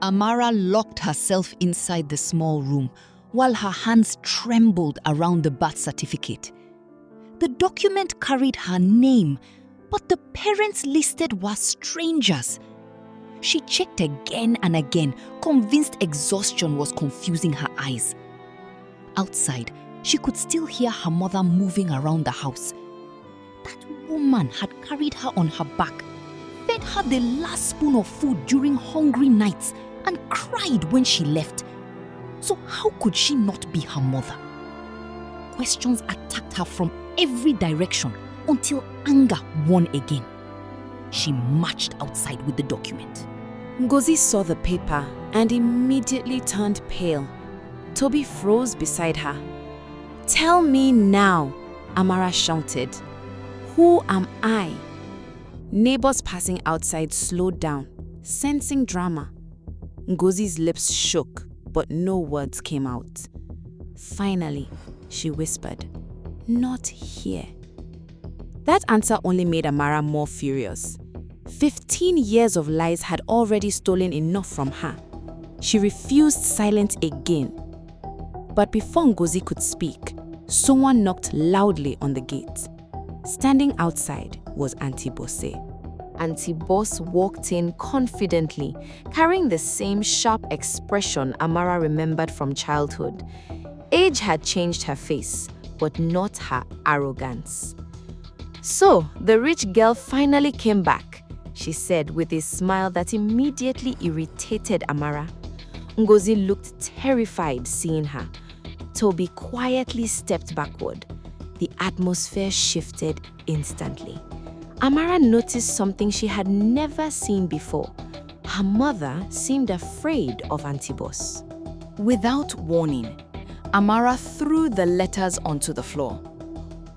Amara locked herself inside the small room while her hands trembled around the birth certificate. The document carried her name, but the parents listed were strangers. She checked again and again, convinced exhaustion was confusing her eyes. Outside, she could still hear her mother moving around the house. That woman had carried her on her back, fed her the last spoon of food during hungry nights, and cried when she left. So how could she not be her mother? Questions attacked her from every direction until anger won again. She marched outside with the document. Ngozi saw the paper and immediately turned pale. Toby froze beside her. "Tell me now," Amara shouted. "Who am I?" Neighbors passing outside slowed down, sensing drama. Ngozi's lips shook, but no words came out. Finally, she whispered, "Not here." That answer only made Amara more furious. 15 years of lies had already stolen enough from her. She refused silence again. But before Ngozi could speak, someone knocked loudly on the gate. Standing outside was Auntie Bose. Auntie Boss walked in confidently, carrying the same sharp expression Amara remembered from childhood. Age had changed her face, but not her arrogance. "So, the rich girl finally came back," she said with a smile that immediately irritated Amara. Ngozi looked terrified seeing her. Toby quietly stepped backward. The atmosphere shifted instantly. Amara noticed something she had never seen before. Her mother seemed afraid of Auntie Boss. Without warning, Amara threw the letters onto the floor.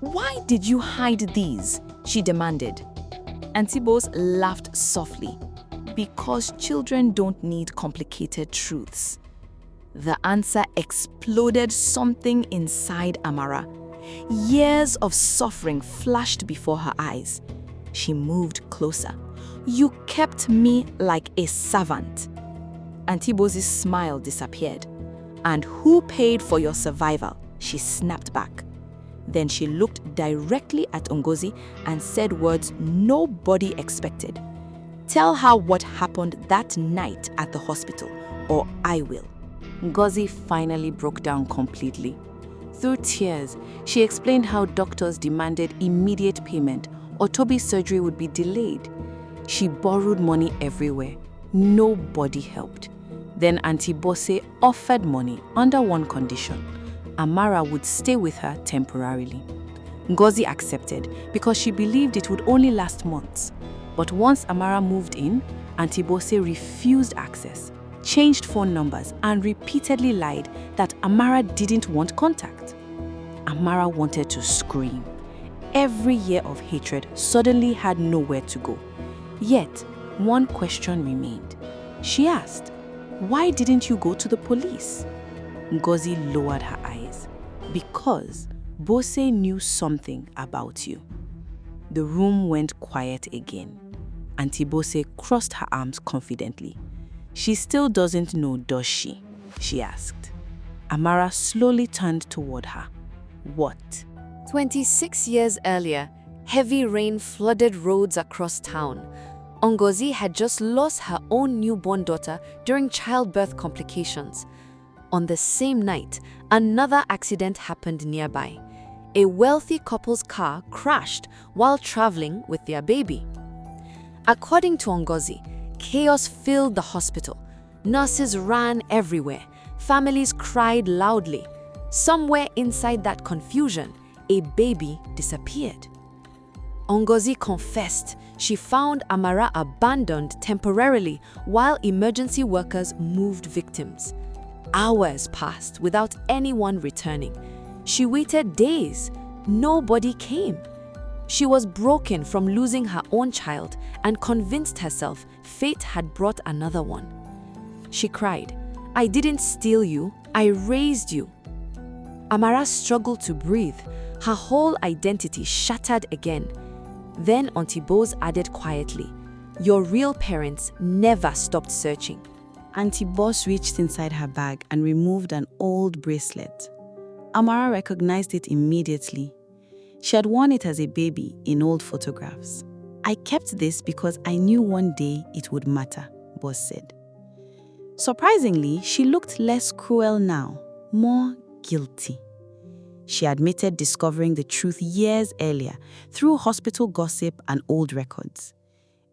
"Why did you hide these?" she demanded. Auntie Boss laughed softly. "Because children don't need complicated truths." The answer exploded something inside Amara. Years of suffering flashed before her eyes. She moved closer. "You kept me like a servant." Auntie Boss's smile disappeared. "And who paid for your survival?" she snapped back. Then she looked directly at Ngozi and said words nobody expected. "Tell her what happened that night at the hospital, or I will." Ngozi finally broke down completely. Through tears, she explained how doctors demanded immediate payment or Toby's surgery would be delayed. She borrowed money everywhere. Nobody helped. Then Auntie Bosse offered money under one condition. Amara would stay with her temporarily. Ngozi accepted because she believed it would only last months. But once Amara moved in, Auntie Bosse refused access, changed phone numbers, and repeatedly lied that Amara didn't want contact. Amara wanted to scream. Every year of hatred suddenly had nowhere to go. Yet, one question remained. She asked, "Why didn't you go to the police?" Ngozi lowered her eyes. "Because Bose knew something about you." The room went quiet again. Auntie Bose crossed her arms confidently. "She still doesn't know, does she?" she asked. Amara slowly turned toward her. "What?" 26 years earlier, heavy rain flooded roads across town. Ngozi had just lost her own newborn daughter during childbirth complications. On the same night, another accident happened nearby. A wealthy couple's car crashed while traveling with their baby. According to Ngozi, chaos filled the hospital. Nurses ran everywhere. Families cried loudly. Somewhere inside that confusion, a baby disappeared. Ngozi confessed she found Amara abandoned temporarily while emergency workers moved victims. Hours passed without anyone returning. She waited days. Nobody came. She was broken from losing her own child and convinced herself fate had brought another one. She cried, "I didn't steal you, I raised you." Amara struggled to breathe. Her whole identity shattered again. Then Auntie Bose added quietly, "Your real parents never stopped searching." Auntie Boss reached inside her bag and removed an old bracelet. Amara recognized it immediately. She had worn it as a baby in old photographs. "I kept this because I knew one day it would matter," Boss said. Surprisingly, she looked less cruel now, more guilty. She admitted discovering the truth years earlier through hospital gossip and old records.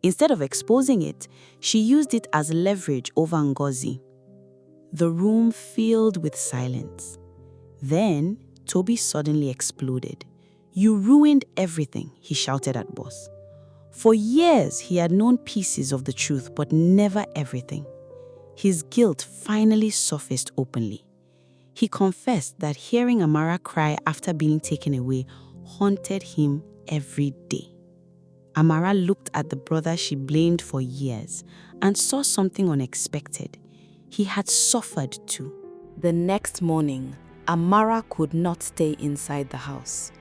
Instead of exposing it, she used it as leverage over Ngozi. The room filled with silence. Then, Toby suddenly exploded. "You ruined everything," he shouted at Boss. For years, he had known pieces of the truth, but never everything. His guilt finally surfaced openly. He confessed that hearing Amara cry after being taken away haunted him every day. Amara looked at the brother she blamed for years and saw something unexpected. He had suffered too. The next morning, Amara could not stay inside the house.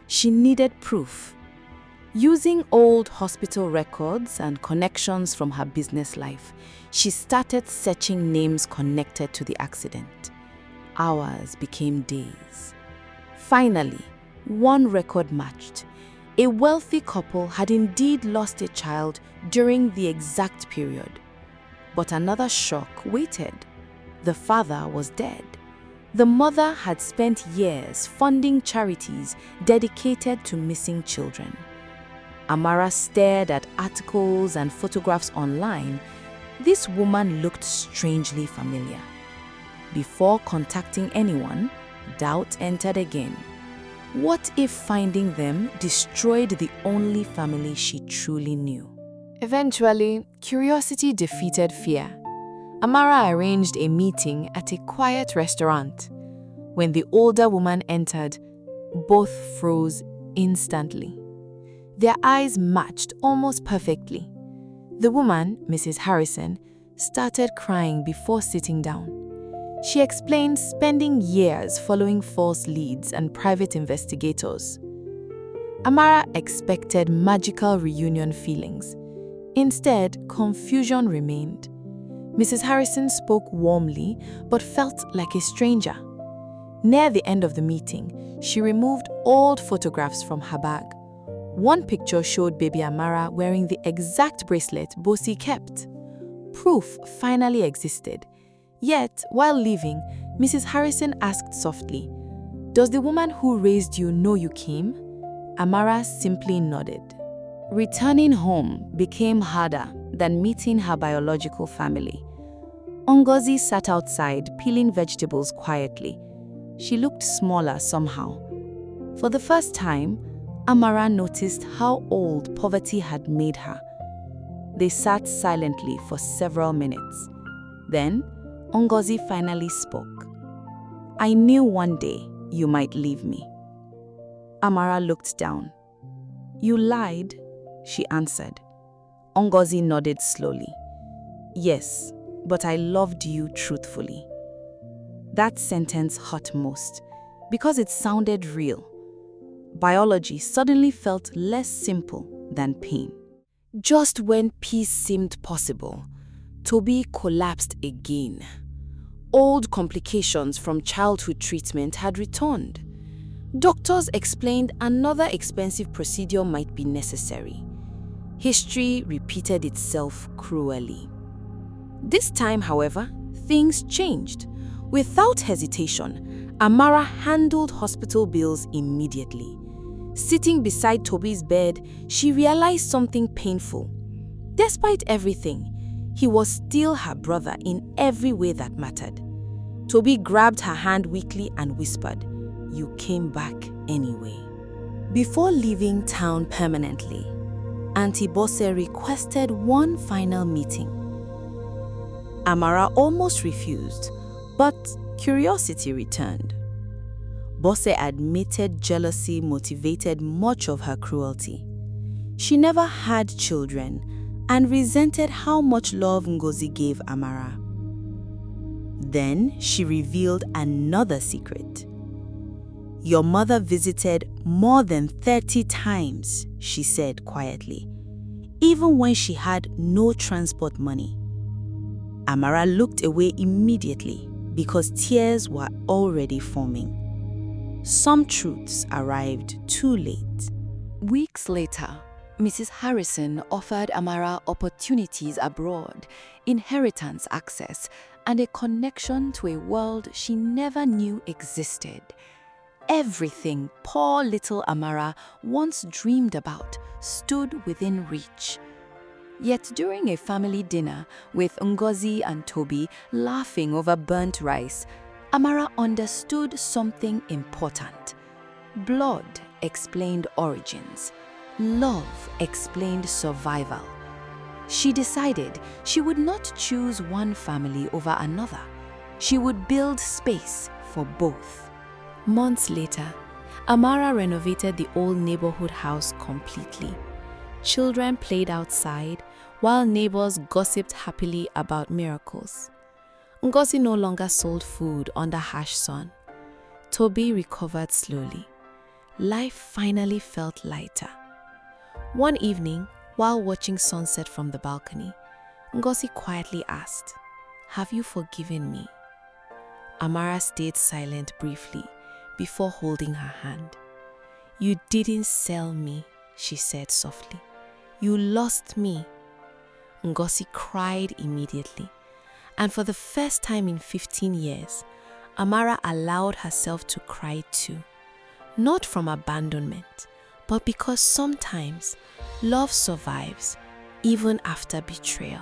She needed proof. Using old hospital records and connections from her business life, she started searching names connected to the accident. Hours became days. Finally, one record matched. A wealthy couple had indeed lost a child during the exact period. But another shock waited. The father was dead. The mother had spent years funding charities dedicated to missing children. Amara stared at articles and photographs online. This woman looked strangely familiar. Before contacting anyone, doubt entered again. What if finding them destroyed the only family she truly knew? Eventually, curiosity defeated fear. Amara arranged a meeting at a quiet restaurant. When the older woman entered, both froze instantly. Their eyes matched almost perfectly. The woman, Mrs. Harrison, started crying before sitting down. She explained spending years following false leads and private investigators. Amara expected magical reunion feelings. Instead, confusion remained. Mrs. Harrison spoke warmly but felt like a stranger. Near the end of the meeting, she removed old photographs from her bag. One picture showed baby Amara wearing the exact bracelet Bosi kept. Proof finally existed. Yet, while leaving, Mrs. Harrison asked softly, "Does the woman who raised you know you came?" Amara simply nodded. Returning home became harder than meeting her biological family. Ngozi sat outside peeling vegetables quietly. She looked smaller somehow. For the first time, Amara noticed how old poverty had made her. They sat silently for several minutes. Then, Ngozi finally spoke. "I knew one day you might leave me." Amara looked down. "You lied," she answered. Ngozi nodded slowly. "Yes, but I loved you truthfully." That sentence hurt most because it sounded real. Biology suddenly felt less simple than pain. Just when peace seemed possible, Toby collapsed again. Old complications from childhood treatment had returned. Doctors explained another expensive procedure might be necessary. History repeated itself cruelly. This time, however, things changed. Without hesitation, Amara handled hospital bills immediately. Sitting beside Toby's bed, she realized something painful. Despite everything, he was still her brother in every way that mattered. Toby grabbed her hand weakly and whispered, "You came back anyway." Before leaving town permanently, Auntie Bosse requested one final meeting. Amara almost refused, but curiosity returned. Bosse admitted jealousy motivated much of her cruelty. She never had children and resented how much love Ngozi gave Amara. Then she revealed another secret. "Your mother visited more than 30 times, she said quietly, even when she had no transport money." Amara looked away immediately because tears were already forming. Some truths arrived too late. Weeks later, Mrs. Harrison offered Amara opportunities abroad, inheritance access, and a connection to a world she never knew existed. Everything poor little Amara once dreamed about stood within reach. Yet during a family dinner with Ngozi and Toby laughing over burnt rice, Amara understood something important. Blood explained origins. Love explained survival. She decided she would not choose one family over another. She would build space for both. Months later, Amara renovated the old neighborhood house completely. Children played outside, while neighbors gossiped happily about miracles. Ngozi no longer sold food under harsh sun. Toby recovered slowly. Life finally felt lighter. One evening, while watching sunset from the balcony, Ngozi quietly asked, "Have you forgiven me?" Amara stayed silent briefly before holding her hand. "You didn't sell me," she said softly. "You lost me." Ngozi cried immediately, and for the first time in 15 years, Amara allowed herself to cry too. Not from abandonment, but because sometimes love survives even after betrayal.